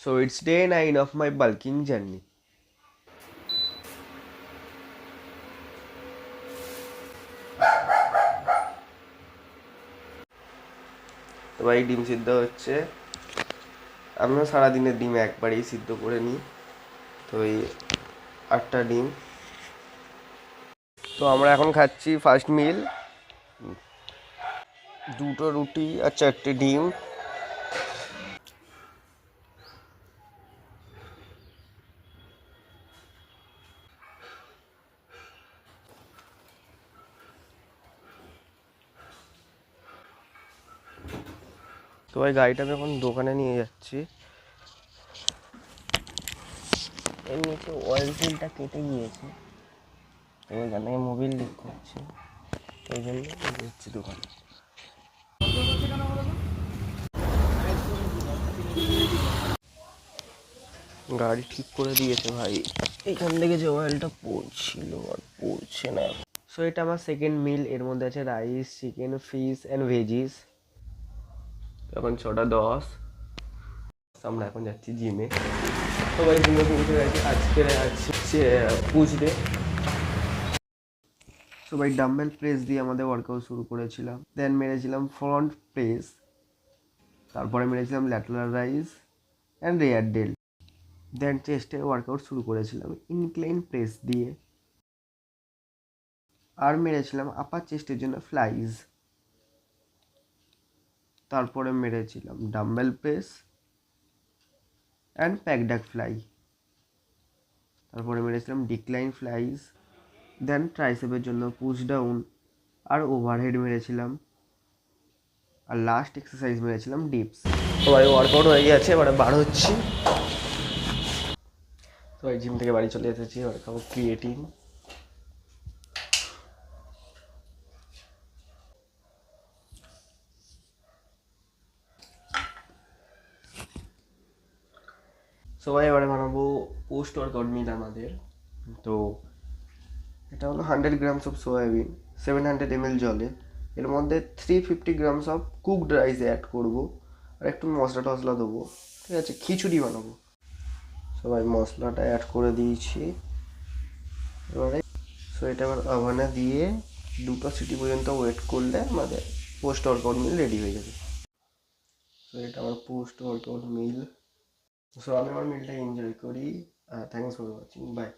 So it's day 9 of my bulking journey. তো ভাই ডিম সিদ্ধ হচ্ছে। আমিও সারাদিনের ডিম একবারেই সিদ্ধ করে নিই। তো এই 8টা ডিম। তো আমরা এখন খাচ্ছি ফার্স্ট মিল, 2টো রুটি আর 4টে ডিম। তো ভাই গাড়িটা আমি এখন দোকানে নিয়ে যাচ্ছি। এর নিচে অয়েল সিলটা কেটে গিয়েছে, তো এখানে মোবিল লিক করছে, এই জন্য যাচ্ছি দোকানে। গাড়ি ঠিক করে দিয়েছে ভাই, এখান থেকে যে অয়েলটা পড়ছিল আর পড়ছে না। সো এটা আমার সেকেন্ড মিল, এর মধ্যে আছে rice, chicken, fish and veggies. এখন 6টা 10, আমরা এখন যাচ্ছি জিমে। তো ভাই জিমে পৌঁছে গেছি, আজকে আছে পুশ ডে। সো ভাই ডাম্বেল প্রেস দিয়ে আমাদের ওয়ার্কআউট শুরু করেছিলাম, দেন মেরেছিলাম ফ্রন্ট প্রেস, তারপরে মেরেছিলাম lateral raise and rear delt, then চেস্টের ওয়ার্কআউট শুরু করেছিলাম ইনক্লাইন প্রেস দিয়ে, আর মেরেছিলাম আপার চেস্টের জন্য ফ্লাইজ। তারপরে মেরেছিলাম ডাম্বেল প্রেস অ্যান্ড প্যাকডাক ফ্লাই, তারপরে মেরেছিলাম ডিক্লাইন ফ্লাইজ, দেন ট্রাইসেপের জন্য পুশ ডাউন আর ওভারহেড মেরেছিলাম, আর লাস্ট এক্সারসাইজ মেরেছিলাম ডিপস। তো ভাই ওয়ার্কআউট হয়ে গেছে, এবারে বার হচ্ছি। তো ভাই জিম থেকে বাড়ি চলে এসেছি, এবার খাবো ক্রিয়েটিন। সবাই এবারে বানাবো পোস্ট ওয়ার্কআউট মিল আমাদের। তো এটা হলো 100 গ্রামস অফ সোয়াবিন, 700 ml জলে, এর মধ্যে 350 grams of cooked rice add করবো, আর একটু মশলা টশলা দেবো, ঠিক আছে, খিচুড়ি বানাবো। সবাই মশলাটা অ্যাড করে দিয়েছি এবারে। সো এটা এবার ওভেনে দিয়ে 2টো সিটি পর্যন্ত ওয়েট করলে আমাদের পোস্ট ওয়ার্কআউট মিল রেডি হয়ে যাবে। সো এটা আমার পোস্ট ওয়ার্কআউট মিল। সো আমি আমার মিলটা এনজয় করি। Thanks for watching, by.